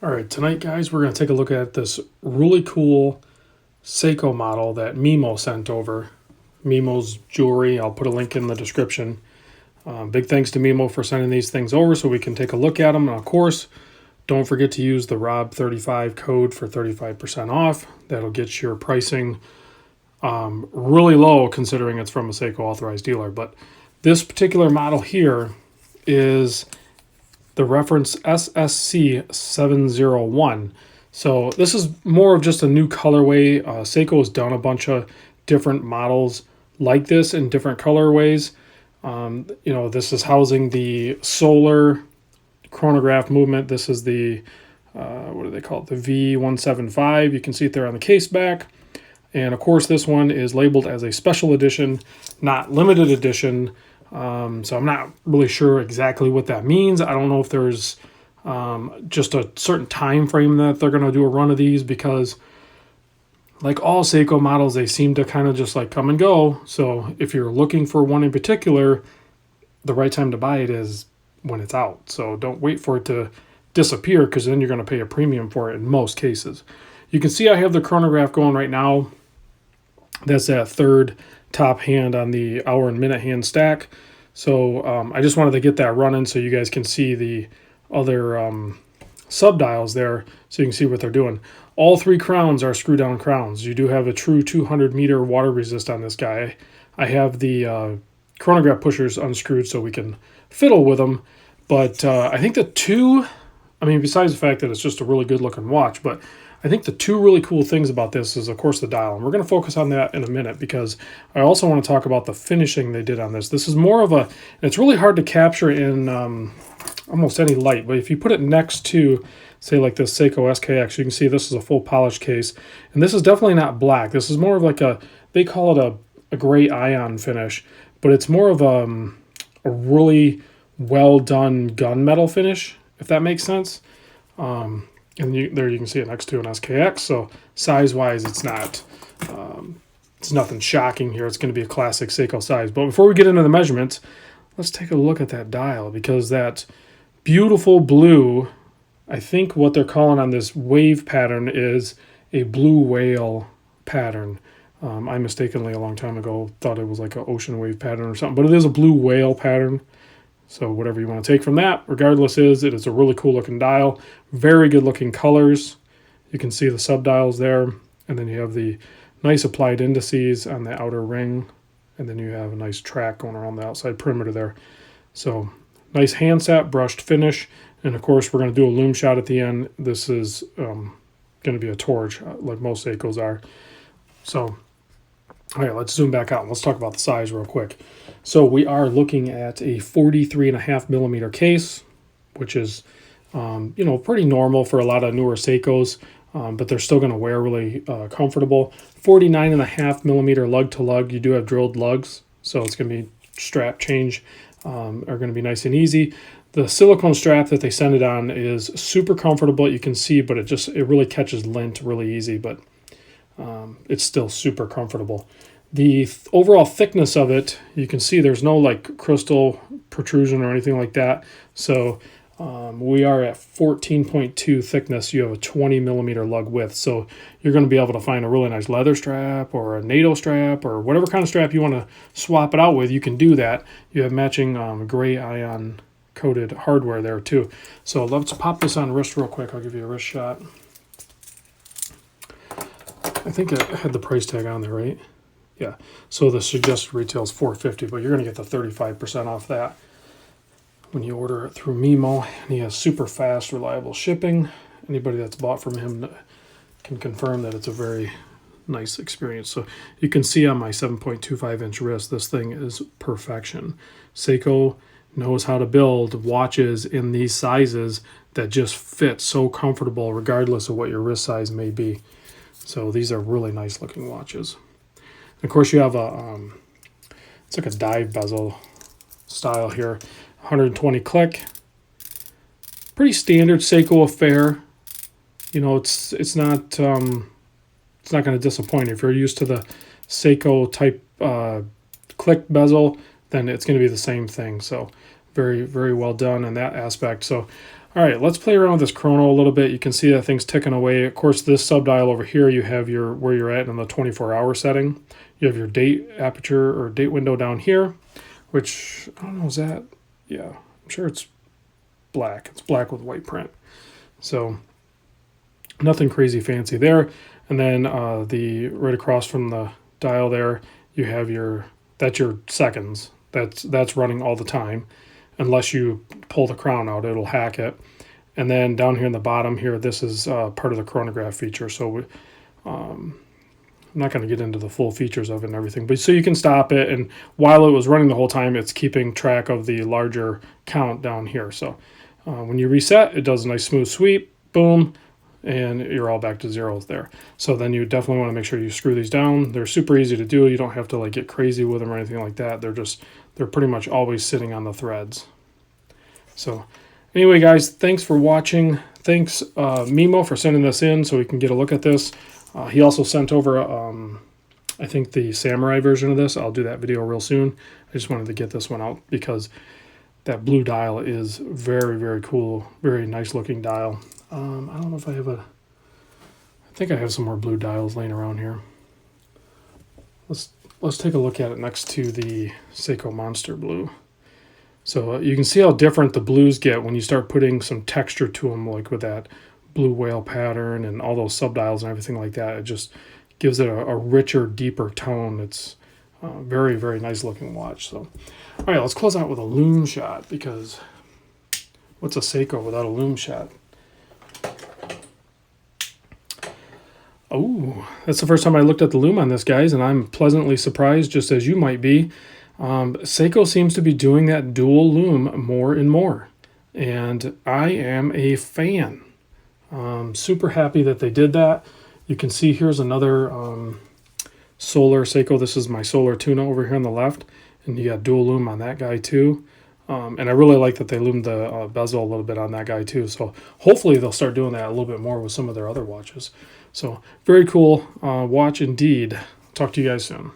All right, tonight, guys, we're going to take a look at this really cool Seiko model that Mimo sent over. Mimo's jewelry. I'll put a link in the description. Big thanks to Mimo for sending these things over so we can take a look at them. And of course, don't forget to use the ROB35 code for 35% off. That'll get your pricing really low considering it's from a Seiko authorized dealer. But this particular model here is the reference ssc701. So this is more of just a new colorway. Seiko has done a bunch of different models like this in different colorways. This is housing the solar chronograph movement. This is the, what do they call it? The V175. You can see it there on the case back. And of course, this one is labeled as a special edition, not limited edition. So I'm not really sure exactly what that means. I don't know if there's just a certain time frame that they're going to do a run of these, because like all Seiko models, they seem to kind of just like come and go. So if you're looking for one in particular, the right time to buy it is when it's out. So don't wait for it to disappear, because then you're going to pay a premium for it in most cases. You can see I have the chronograph going right now. That's that third top hand on the hour and minute hand stack. So I just wanted to get that running so you guys can see the other sub-dials there, so you can see what they're doing. All three crowns are screw down crowns. You do have a true 200 meter water resist on this guy. I have the chronograph pushers unscrewed so we can fiddle with them. But I think besides the fact that it's just a really good looking watch, but I think the two really cool things about this is, of course, the dial. And we're going to focus on that in a minute, because I also want to talk about the finishing they did on this. This is more of a, it's really hard to capture in almost any light, but if you put it next to, say, like this Seiko SKX, you can see this is a full polished case. And this is definitely not black. This is more of like they call it a gray ion finish, but it's more of a really well done gunmetal finish, if that makes sense. And there you can see it next to an SKX. So size-wise, it's nothing shocking here. It's going to be a classic Seiko size. But before we get into the measurements, let's take a look at that dial, because that beautiful blue, I think what they're calling on this wave pattern is a blue whale pattern. I mistakenly, a long time ago, thought it was like an ocean wave pattern or something, but it is a blue whale pattern. So whatever you want to take from that, regardless, it is a really cool looking dial. Very good looking colors. You can see the sub-dials there. And then you have the nice applied indices on the outer ring. And then you have a nice track going around the outside perimeter there. So nice handset, brushed finish. And of course, we're going to do a lume shot at the end. This is going to be a torch, like most Seikos are. So, all right, let's zoom back out and let's talk about the size real quick. So we are looking at a 43.5 millimeter case, which is, pretty normal for a lot of newer Seikos, but they're still going to wear really comfortable. 49.5 millimeter lug to lug. You do have drilled lugs, so it's going to be strap change are going to be nice and easy. The silicone strap that they send it on is super comfortable. You can see, but it really catches lint really easy, but it's still super comfortable. The overall thickness of it, you can see there's no like crystal protrusion or anything like that. So we are at 14.2 thickness. You have a 20 millimeter lug width. So you're going to be able to find a really nice leather strap or a NATO strap or whatever kind of strap you want to swap it out with. You can do that. You have matching gray ion coated hardware there too. So let's pop this on wrist real quick. I'll give you a wrist shot. I think it had the price tag on there, right? Yeah. So the suggested retail is $450, but you're going to get the 35% off that when you order it through Mimo. And he has super fast, reliable shipping. Anybody that's bought from him can confirm that it's a very nice experience. So you can see on my 7.25 inch wrist, this thing is perfection. Seiko knows how to build watches in these sizes that just fit so comfortable regardless of what your wrist size may be. So these are really nice looking watches. And of course you have it's like a dive bezel style here. 120 click. Pretty standard Seiko affair. It's not going to disappoint. If you're used to the Seiko type click bezel, then it's going to be the same thing. So very, very well done in that aspect. So, All right, let's play around with this chrono a little bit. You can see that thing's ticking away. Of course, this subdial over here, you have your where you're at in the 24-hour setting. You have your date aperture or date window down here, which, I don't know, is that? Yeah, I'm sure it's black. It's black with white print. So nothing crazy fancy there. And then the right across from the dial there, you have that's your seconds. That's running all the time. Unless you pull the crown out, it'll hack it. And then down here in the bottom here, this is part of the chronograph feature. So I'm not going to get into the full features of it and everything. But so you can stop it, and while it was running the whole time, it's keeping track of the larger count down here. So when you reset, it does a nice smooth sweep, boom, and you're all back to zeros there. So then you definitely want to make sure you screw these down. They're super easy to do. You don't have to like get crazy with them or anything like that. They're pretty much always sitting on the threads. So anyway, guys, thanks for watching. Thanks Mimo for sending this in so we can get a look at this. He also sent over I think the samurai version of this. I'll do that video real soon. I just wanted to get this one out because that blue dial is very, very cool. Very nice looking dial. I don't know if I have I think I have some more blue dials laying around here. Let's take a look at it next to the Seiko Monster Blue. So you can see how different the blues get when you start putting some texture to them, like with that blue whale pattern and all those subdials and everything like that. It just gives it a richer, deeper tone. It's very, very nice looking watch. So, all right, let's close out with a Lume shot, because what's a Seiko without a Lume shot? Oh, that's the first time I looked at the Lume on this, guys, and I'm pleasantly surprised, just as you might be. Seiko seems to be doing that dual Lume more and more, and I am a fan. Super happy that they did that. You can see here's another solar Seiko. This is my solar tuna over here on the left, and you got dual Lume on that guy too. And I really like that they loomed the bezel a little bit on that guy too. So hopefully they'll start doing that a little bit more with some of their other watches. So very cool watch indeed. Talk to you guys soon.